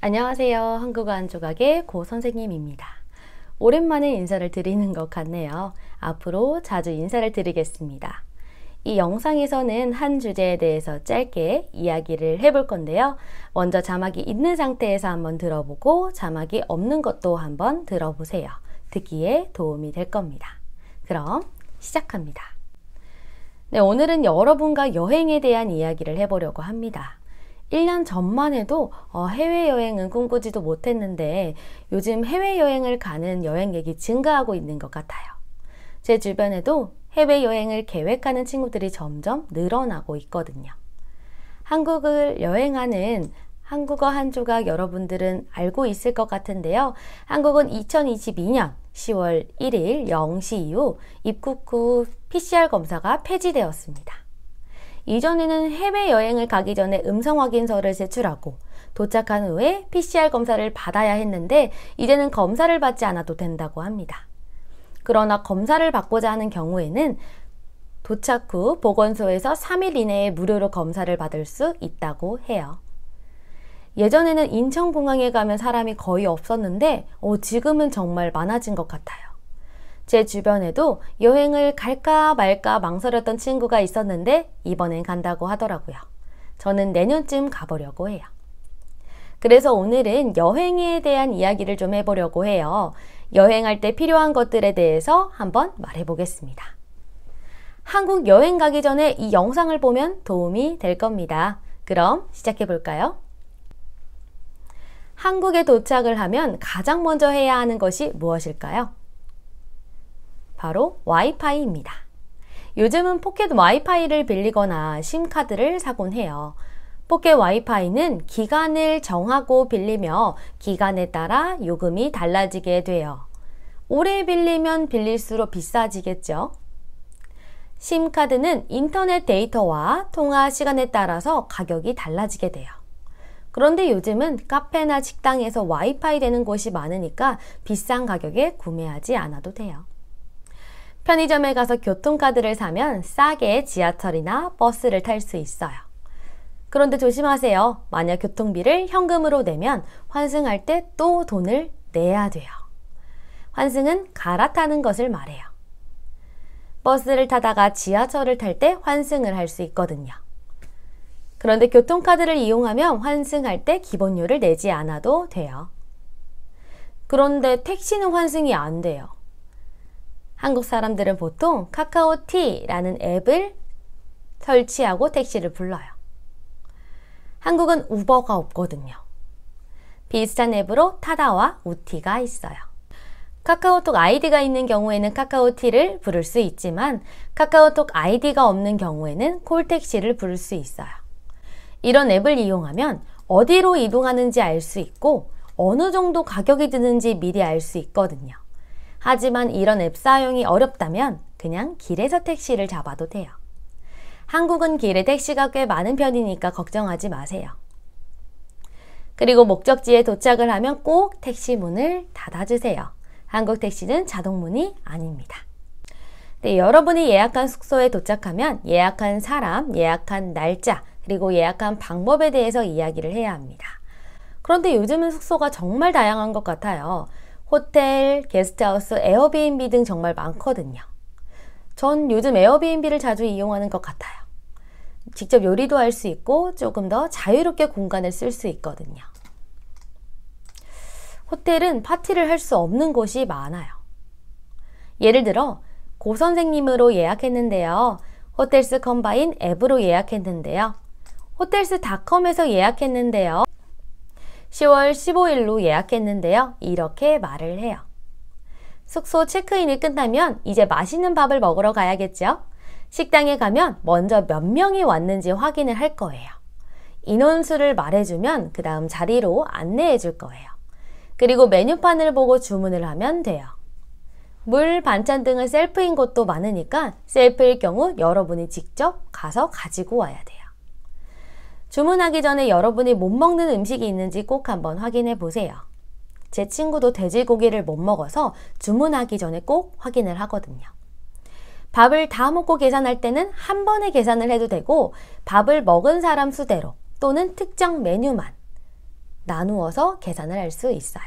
안녕하세요. 한국어 한 조각의 고 선생님입니다. 오랜만에 인사를 드리는 것 같네요. 앞으로 자주 인사를 드리겠습니다. 이 영상에서는 한 주제에 대해서 짧게 이야기를 해볼 건데요. 먼저 자막이 있는 상태에서 한번 들어보고 자막이 없는 것도 한번 들어보세요. 듣기에 도움이 될 겁니다. 그럼 시작합니다. 네, 오늘은 여러분과 여행에 대한 이야기를 해보려고 합니다. 1년 전만 해도 해외여행은 꿈꾸지도 못했는데 요즘 해외여행을 가는 여행객이 증가하고 있는 것 같아요. 제 주변에도 해외여행을 계획하는 친구들이 점점 늘어나고 있거든요. 한국을 여행하는 한국어 한 조각 여러분들은 알고 있을 것 같은데요. 한국은 2022년 10월 1일 0시 이후 입국 후 PCR 검사가 폐지되었습니다. 이전에는 해외여행을 가기 전에 음성 확인서를 제출하고 도착한 후에 PCR 검사를 받아야 했는데 이제는 검사를 받지 않아도 된다고 합니다. 그러나 검사를 받고자 하는 경우에는 도착 후 보건소에서 3일 이내에 무료로 검사를 받을 수 있다고 해요. 예전에는 인천공항에 가면 사람이 거의 없었는데 지금은 정말 많아진 것 같아요. 제 주변에도 여행을 갈까 말까 망설였던 친구가 있었는데 이번엔 간다고 하더라고요. 저는 내년쯤 가보려고 해요. 그래서 오늘은 여행에 대한 이야기를 좀 해보려고 해요. 여행할 때 필요한 것들에 대해서 한번 말해보겠습니다. 한국 여행 가기 전에 이 영상을 보면 도움이 될 겁니다. 그럼 시작해볼까요? 한국에 도착을 하면 가장 먼저 해야 하는 것이 무엇일까요? 바로 와이파이입니다. 요즘은 포켓 와이파이를 빌리거나 심카드를 사곤 해요. 포켓 와이파이는 기간을 정하고 빌리며 기간에 따라 요금이 달라지게 돼요. 오래 빌리면 빌릴수록 비싸지겠죠? 심카드는 인터넷 데이터와 통화 시간에 따라서 가격이 달라지게 돼요. 그런데 요즘은 카페나 식당에서 와이파이 되는 곳이 많으니까 비싼 가격에 구매하지 않아도 돼요. 편의점에 가서 교통카드를 사면 싸게 지하철이나 버스를 탈 수 있어요. 그런데 조심하세요. 만약 교통비를 현금으로 내면 환승할 때 또 돈을 내야 돼요. 환승은 갈아타는 것을 말해요. 버스를 타다가 지하철을 탈 때 환승을 할 수 있거든요. 그런데 교통카드를 이용하면 환승할 때 기본료를 내지 않아도 돼요. 그런데 택시는 환승이 안 돼요. 한국 사람들은 보통 카카오티라는 앱을 설치하고 택시를 불러요. 한국은 우버가 없거든요. 비슷한 앱으로 타다와 우티가 있어요. 카카오톡 아이디가 있는 경우에는 카카오티를 부를 수 있지만 카카오톡 아이디가 없는 경우에는 콜택시를 부를 수 있어요. 이런 앱을 이용하면 어디로 이동하는지 알 수 있고 어느 정도 가격이 드는지 미리 알 수 있거든요. 하지만 이런 앱 사용이 어렵다면 그냥 길에서 택시를 잡아도 돼요. 한국은 길에 택시가 꽤 많은 편이니까 걱정하지 마세요. 그리고 목적지에 도착을 하면 꼭 택시 문을 닫아주세요. 한국 택시는 자동문이 아닙니다. 네, 여러분이 예약한 숙소에 도착하면 예약한 사람, 예약한 날짜, 그리고 예약한 방법에 대해서 이야기를 해야 합니다. 그런데 요즘은 숙소가 정말 다양한 것 같아요. 호텔, 게스트하우스, 에어비앤비 등 정말 많거든요. 전 요즘 에어비앤비를 자주 이용하는 것 같아요. 직접 요리도 할 수 있고 조금 더 자유롭게 공간을 쓸 수 있거든요. 호텔은 파티를 할 수 없는 곳이 많아요. 예를 들어 고 선생님으로 예약했는데요. 호텔스 컴바인 앱으로 예약했는데요. 호텔스닷컴에서 예약했는데요. 10월 15일로 예약했는데요. 이렇게 말을 해요. 숙소 체크인이 끝나면 이제 맛있는 밥을 먹으러 가야겠죠? 식당에 가면 먼저 몇 명이 왔는지 확인을 할 거예요. 인원수를 말해주면 그 다음 자리로 안내해 줄 거예요. 그리고 메뉴판을 보고 주문을 하면 돼요. 물, 반찬 등은 셀프인 곳도 많으니까 셀프일 경우 여러분이 직접 가서 가지고 와야 돼요. 주문하기 전에 여러분이 못 먹는 음식이 있는지 꼭 한번 확인해 보세요. 제 친구도 돼지고기를 못 먹어서 주문하기 전에 꼭 확인을 하거든요. 밥을 다 먹고 계산할 때는 한 번에 계산을 해도 되고 밥을 먹은 사람 수대로 또는 특정 메뉴만 나누어서 계산을 할 수 있어요.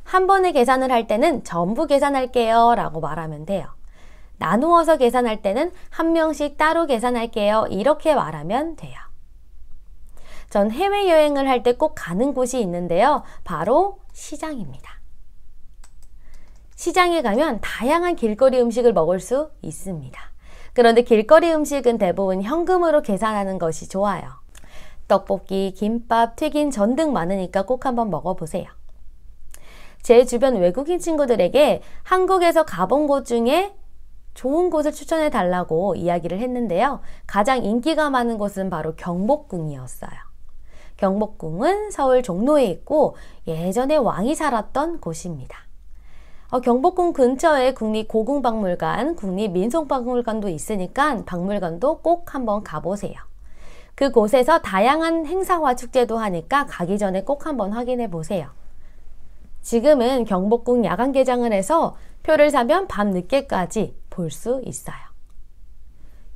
한 번에 계산을 할 때는 전부 계산할게요 라고 말하면 돼요. 나누어서 계산할 때는 한 명씩 따로 계산할게요 이렇게 말하면 돼요. 전 해외여행을 할 때 꼭 가는 곳이 있는데요. 바로 시장입니다. 시장에 가면 다양한 길거리 음식을 먹을 수 있습니다. 그런데 길거리 음식은 대부분 현금으로 계산하는 것이 좋아요. 떡볶이, 김밥, 튀긴 전 등 많으니까 꼭 한번 먹어보세요. 제 주변 외국인 친구들에게 한국에서 가본 곳 중에 좋은 곳을 추천해 달라고 이야기를 했는데요. 가장 인기가 많은 곳은 바로 경복궁이었어요. 경복궁은 서울 종로에 있고 예전에 왕이 살았던 곳입니다. 경복궁 근처에 국립고궁박물관, 국립민속박물관도 있으니까 박물관도 꼭 한번 가보세요. 그곳에서 다양한 행사와 축제도 하니까 가기 전에 꼭 한번 확인해 보세요. 지금은 경복궁 야간 개장을 해서 표를 사면 밤 늦게까지 볼 수 있어요.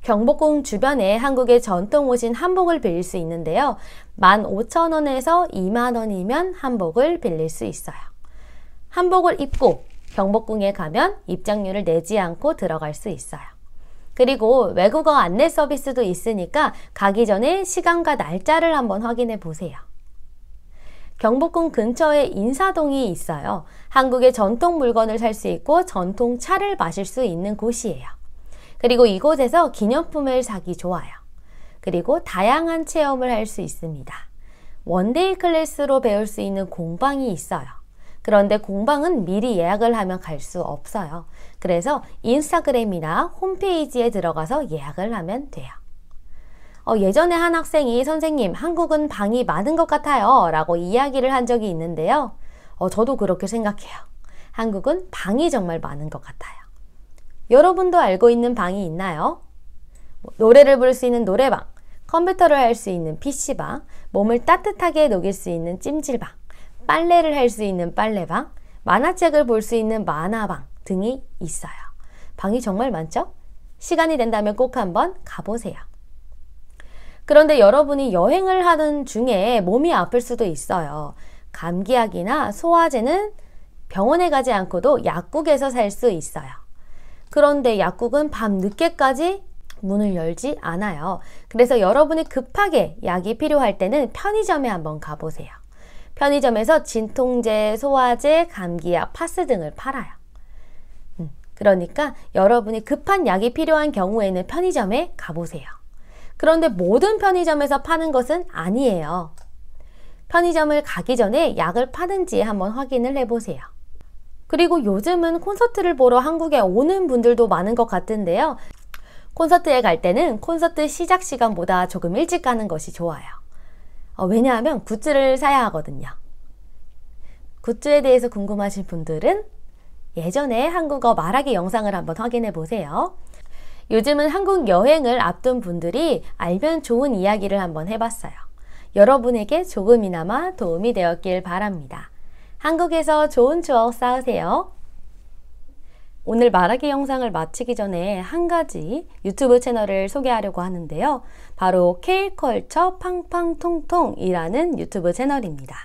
경복궁 주변에 한국의 전통 옷인 한복을 빌릴 수 있는데요. 15,000원에서 20,000원이면 한복을 빌릴 수 있어요. 한복을 입고 경복궁에 가면 입장료를 내지 않고 들어갈 수 있어요. 그리고 외국어 안내 서비스도 있으니까 가기 전에 시간과 날짜를 한번 확인해 보세요. 경복궁 근처에 인사동이 있어요. 한국의 전통 물건을 살 수 있고 전통 차를 마실 수 있는 곳이에요. 그리고 이곳에서 기념품을 사기 좋아요. 그리고 다양한 체험을 할 수 있습니다. 원데이 클래스로 배울 수 있는 공방이 있어요. 그런데 공방은 미리 예약을 하면 갈 수 없어요. 그래서 인스타그램이나 홈페이지에 들어가서 예약을 하면 돼요. 예전에 한 학생이 선생님, 한국은 방이 많은 것 같아요 라고 이야기를 한 적이 있는데요. 저도 그렇게 생각해요. 한국은 방이 정말 많은 것 같아요. 여러분도 알고 있는 방이 있나요? 노래를 부를 수 있는 노래방, 컴퓨터를 할 수 있는 PC방, 몸을 따뜻하게 녹일 수 있는 찜질방, 빨래를 할 수 있는 빨래방, 만화책을 볼 수 있는 만화방 등이 있어요. 방이 정말 많죠? 시간이 된다면 꼭 한번 가보세요. 그런데 여러분이 여행을 하는 중에 몸이 아플 수도 있어요. 감기약이나 소화제는 병원에 가지 않고도 약국에서 살 수 있어요. 그런데 약국은 밤 늦게까지 문을 열지 않아요. 그래서 여러분이 급하게 약이 필요할 때는 편의점에 한번 가보세요. 편의점에서 진통제, 소화제, 감기약, 파스 등을 팔아요. 그러니까 여러분이 급한 약이 필요한 경우에는 편의점에 가보세요. 그런데 모든 편의점에서 파는 것은 아니에요. 편의점을 가기 전에 약을 파는지 한번 확인을 해보세요. 그리고 요즘은 콘서트를 보러 한국에 오는 분들도 많은 것 같은데요. 콘서트에 갈 때는 콘서트 시작 시간보다 조금 일찍 가는 것이 좋아요. 왜냐하면 굿즈를 사야 하거든요. 굿즈에 대해서 궁금하신 분들은 예전에 한국어 말하기 영상을 한번 확인해 보세요. 요즘은 한국 여행을 앞둔 분들이 알면 좋은 이야기를 한번 해봤어요. 여러분에게 조금이나마 도움이 되었길 바랍니다. 한국에서 좋은 추억 쌓으세요. 오늘 말하기 영상을 마치기 전에 한 가지 유튜브 채널을 소개하려고 하는데요. 바로 K컬처 팡팡통통이라는 유튜브 채널입니다.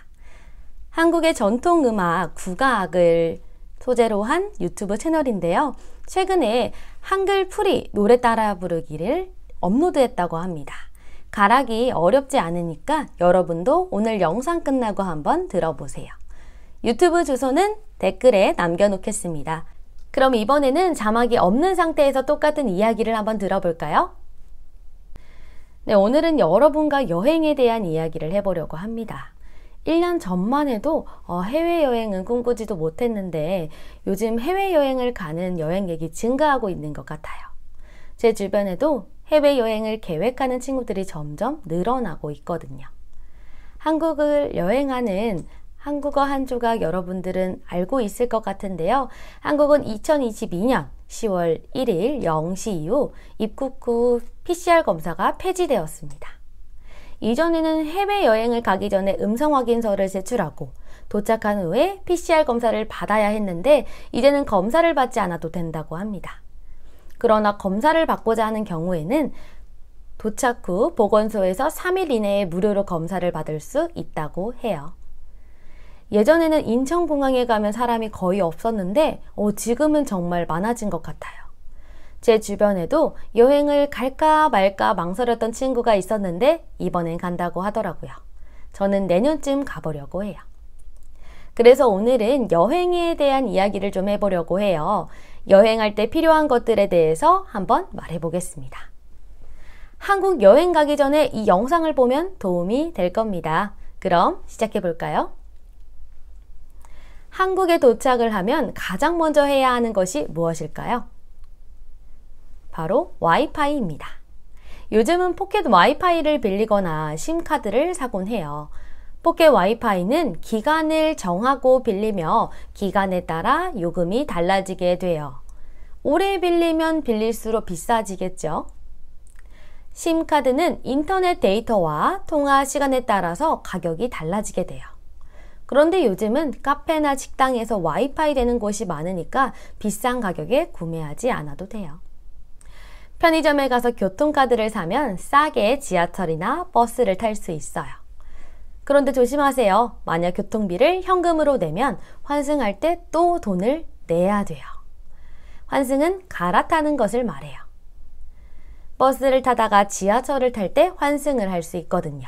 한국의 전통음악, 국악을 소재로 한 유튜브 채널인데요. 최근에 한글풀이 노래 따라 부르기를 업로드했다고 합니다. 가락이 어렵지 않으니까 여러분도 오늘 영상 끝나고 한번 들어보세요. 유튜브 주소는 댓글에 남겨놓겠습니다. 그럼 이번에는 자막이 없는 상태에서 똑같은 이야기를 한번 들어볼까요? 네, 오늘은 여러분과 여행에 대한 이야기를 해보려고 합니다. 1년 전만 해도 해외여행은 꿈꾸지도 못했는데 요즘 해외여행을 가는 여행객이 증가하고 있는 것 같아요. 제 주변에도 해외여행을 계획하는 친구들이 점점 늘어나고 있거든요. 한국을 여행하는 한국어 한 조각 여러분들은 알고 있을 것 같은데요. 한국은 2022년 10월 1일 0시 이후 입국 후 PCR 검사가 폐지되었습니다. 이전에는 해외여행을 가기 전에 음성확인서를 제출하고 도착한 후에 PCR 검사를 받아야 했는데 이제는 검사를 받지 않아도 된다고 합니다. 그러나 검사를 받고자 하는 경우에는 도착 후 보건소에서 3일 이내에 무료로 검사를 받을 수 있다고 해요. 예전에는 인천공항에 가면 사람이 거의 없었는데 지금은 정말 많아진 것 같아요. 제 주변에도 여행을 갈까 말까 망설였던 친구가 있었는데 이번엔 간다고 하더라고요. 저는 내년쯤 가보려고 해요. 그래서 오늘은 여행에 대한 이야기를 좀 해보려고 해요. 여행할 때 필요한 것들에 대해서 한번 말해보겠습니다. 한국 여행 가기 전에 이 영상을 보면 도움이 될 겁니다. 그럼 시작해볼까요? 한국에 도착을 하면 가장 먼저 해야 하는 것이 무엇일까요? 바로 와이파이입니다. 요즘은 포켓 와이파이를 빌리거나 심카드를 사곤 해요. 포켓 와이파이는 기간을 정하고 빌리며 기간에 따라 요금이 달라지게 돼요. 오래 빌리면 빌릴수록 비싸지겠죠? 심카드는 인터넷 데이터와 통화 시간에 따라서 가격이 달라지게 돼요. 그런데 요즘은 카페나 식당에서 와이파이 되는 곳이 많으니까 비싼 가격에 구매하지 않아도 돼요. 편의점에 가서 교통카드를 사면 싸게 지하철이나 버스를 탈 수 있어요. 그런데 조심하세요. 만약 교통비를 현금으로 내면 환승할 때 또 돈을 내야 돼요. 환승은 갈아타는 것을 말해요. 버스를 타다가 지하철을 탈 때 환승을 할 수 있거든요.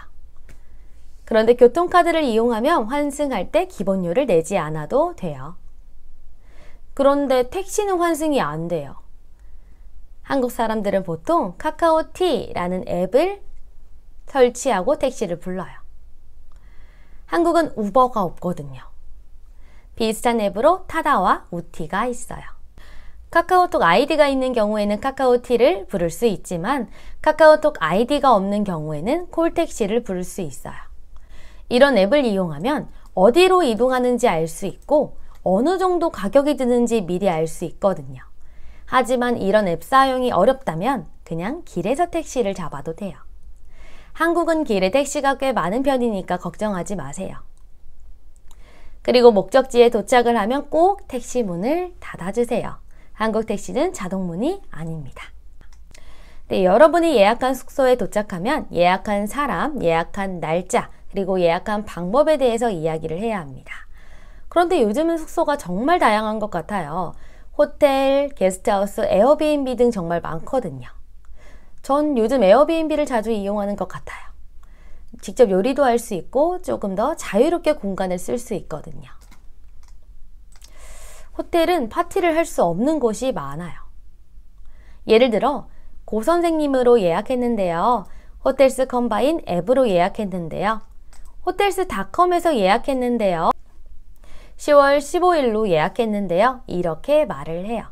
그런데 교통카드를 이용하면 환승할 때 기본료를 내지 않아도 돼요. 그런데 택시는 환승이 안 돼요. 한국 사람들은 보통 카카오티라는 앱을 설치하고 택시를 불러요. 한국은 우버가 없거든요. 비슷한 앱으로 타다와 우티가 있어요. 카카오톡 아이디가 있는 경우에는 카카오티를 부를 수 있지만 카카오톡 아이디가 없는 경우에는 콜택시를 부를 수 있어요. 이런 앱을 이용하면 어디로 이동하는지 알 수 있고 어느 정도 가격이 드는지 미리 알 수 있거든요. 하지만 이런 앱 사용이 어렵다면 그냥 길에서 택시를 잡아도 돼요. 한국은 길에 택시가 꽤 많은 편이니까 걱정하지 마세요. 그리고 목적지에 도착을 하면 꼭 택시 문을 닫아주세요. 한국 택시는 자동문이 아닙니다. 네, 여러분이 예약한 숙소에 도착하면 예약한 사람, 예약한 날짜, 그리고 예약한 방법에 대해서 이야기를 해야 합니다. 그런데 요즘은 숙소가 정말 다양한 것 같아요. 호텔, 게스트하우스, 에어비앤비 등 정말 많거든요. 전 요즘 에어비앤비를 자주 이용하는 것 같아요. 직접 요리도 할 수 있고 조금 더 자유롭게 공간을 쓸 수 있거든요. 호텔은 파티를 할 수 없는 곳이 많아요. 예를 들어 고 선생님으로 예약했는데요. 호텔스 컴바인 앱으로 예약했는데요. 호텔스닷컴에서 예약했는데요. 10월 15일로 예약했는데요. 이렇게 말을 해요.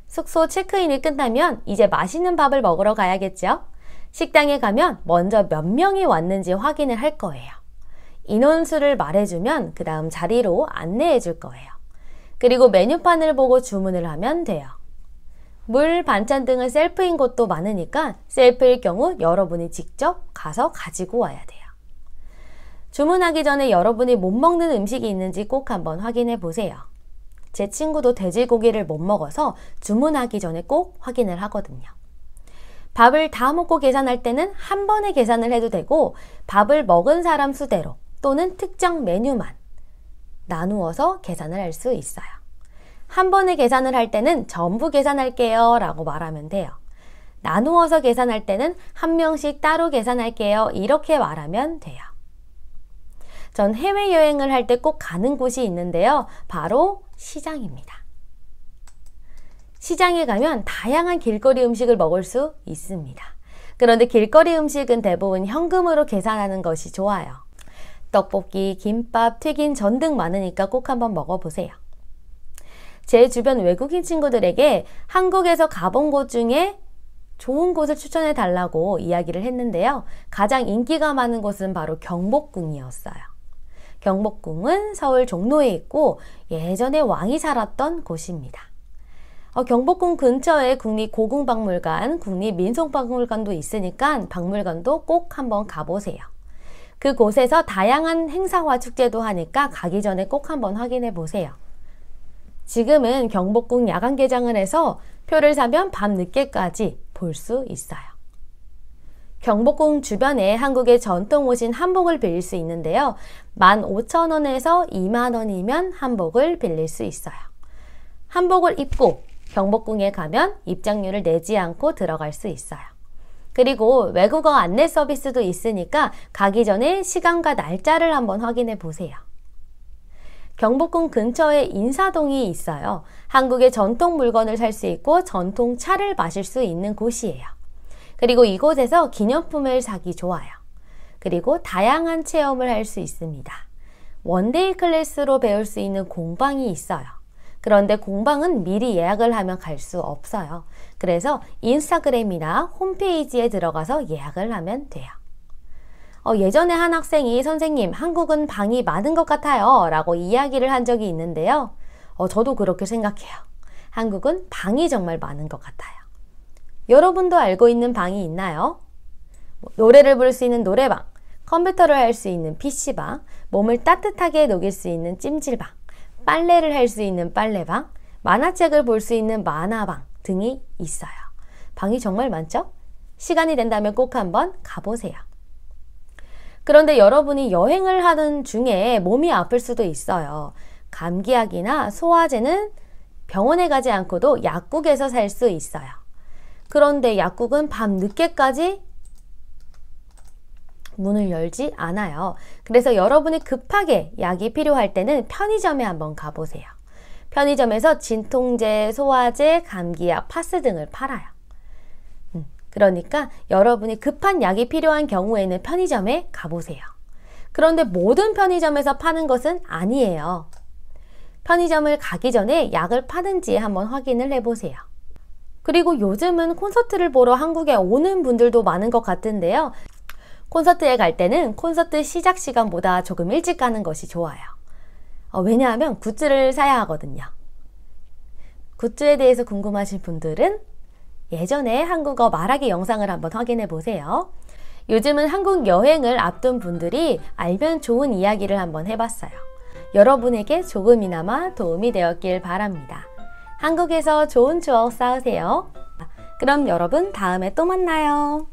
숙소 체크인이 끝나면 이제 맛있는 밥을 먹으러 가야겠죠? 식당에 가면 먼저 몇 명이 왔는지 확인을 할 거예요. 인원수를 말해주면 그 다음 자리로 안내해 줄 거예요. 그리고 메뉴판을 보고 주문을 하면 돼요. 물, 반찬 등은 셀프인 곳도 많으니까 셀프일 경우 여러분이 직접 가서 가지고 와야 돼요. 주문하기 전에 여러분이 못 먹는 음식이 있는지 꼭 한번 확인해 보세요. 제 친구도 돼지고기를 못 먹어서 주문하기 전에 꼭 확인을 하거든요. 밥을 다 먹고 계산할 때는 한 번에 계산을 해도 되고 밥을 먹은 사람 수대로 또는 특정 메뉴만 나누어서 계산을 할 수 있어요. 한 번에 계산을 할 때는 전부 계산할게요 라고 말하면 돼요. 나누어서 계산할 때는 한 명씩 따로 계산할게요 이렇게 말하면 돼요. 전 해외여행을 할 때 꼭 가는 곳이 있는데요. 바로 시장입니다. 시장에 가면 다양한 길거리 음식을 먹을 수 있습니다. 그런데 길거리 음식은 대부분 현금으로 계산하는 것이 좋아요. 떡볶이, 김밥, 튀긴 전 등 많으니까 꼭 한번 먹어보세요. 제 주변 외국인 친구들에게 한국에서 가본 곳 중에 좋은 곳을 추천해 달라고 이야기를 했는데요. 가장 인기가 많은 곳은 바로 경복궁이었어요. 경복궁은 서울 종로에 있고 예전에 왕이 살았던 곳입니다. 경복궁 근처에 국립고궁박물관, 국립민속박물관도 있으니까 박물관도 꼭 한번 가보세요. 그곳에서 다양한 행사와 축제도 하니까 가기 전에 꼭 한번 확인해 보세요. 지금은 경복궁 야간 개장을 해서 표를 사면 밤 늦게까지 볼 수 있어요. 경복궁 주변에 한국의 전통 옷인 한복을 빌릴 수 있는데요. 15,000원에서 20,000원이면 한복을 빌릴 수 있어요. 한복을 입고 경복궁에 가면 입장료를 내지 않고 들어갈 수 있어요. 그리고 외국어 안내 서비스도 있으니까 가기 전에 시간과 날짜를 한번 확인해 보세요. 경복궁 근처에 인사동이 있어요. 한국의 전통 물건을 살 수 있고 전통 차를 마실 수 있는 곳이에요. 그리고 이곳에서 기념품을 사기 좋아요. 그리고 다양한 체험을 할 수 있습니다. 원데이 클래스로 배울 수 있는 공방이 있어요. 그런데 공방은 미리 예약을 하면 갈 수 없어요. 그래서 인스타그램이나 홈페이지에 들어가서 예약을 하면 돼요. 예전에 한 학생이 선생님, 한국은 방이 많은 것 같아요 라고 이야기를 한 적이 있는데요. 저도 그렇게 생각해요. 한국은 방이 정말 많은 것 같아요. 여러분도 알고 있는 방이 있나요? 노래를 부를 수 있는 노래방, 컴퓨터를 할 수 있는 PC방, 몸을 따뜻하게 녹일 수 있는 찜질방, 빨래를 할 수 있는 빨래방, 만화책을 볼 수 있는 만화방 등이 있어요. 방이 정말 많죠? 시간이 된다면 꼭 한번 가보세요. 그런데 여러분이 여행을 하는 중에 몸이 아플 수도 있어요. 감기약이나 소화제는 병원에 가지 않고도 약국에서 살 수 있어요. 그런데 약국은 밤 늦게까지 문을 열지 않아요. 그래서 여러분이 급하게 약이 필요할 때는 편의점에 한번 가보세요. 편의점에서 진통제, 소화제, 감기약, 파스 등을 팔아요. 그러니까 여러분이 급한 약이 필요한 경우에는 편의점에 가보세요. 그런데 모든 편의점에서 파는 것은 아니에요. 편의점을 가기 전에 약을 파는지 한번 확인을 해보세요. 그리고 요즘은 콘서트를 보러 한국에 오는 분들도 많은 것 같은데요. 콘서트에 갈 때는 콘서트 시작 시간보다 조금 일찍 가는 것이 좋아요. 왜냐하면 굿즈를 사야 하거든요. 굿즈에 대해서 궁금하신 분들은 예전에 한국어 말하기 영상을 한번 확인해 보세요. 요즘은 한국 여행을 앞둔 분들이 알면 좋은 이야기를 한번 해봤어요. 여러분에게 조금이나마 도움이 되었길 바랍니다. 한국에서 좋은 추억 쌓으세요. 그럼 여러분 다음에 또 만나요.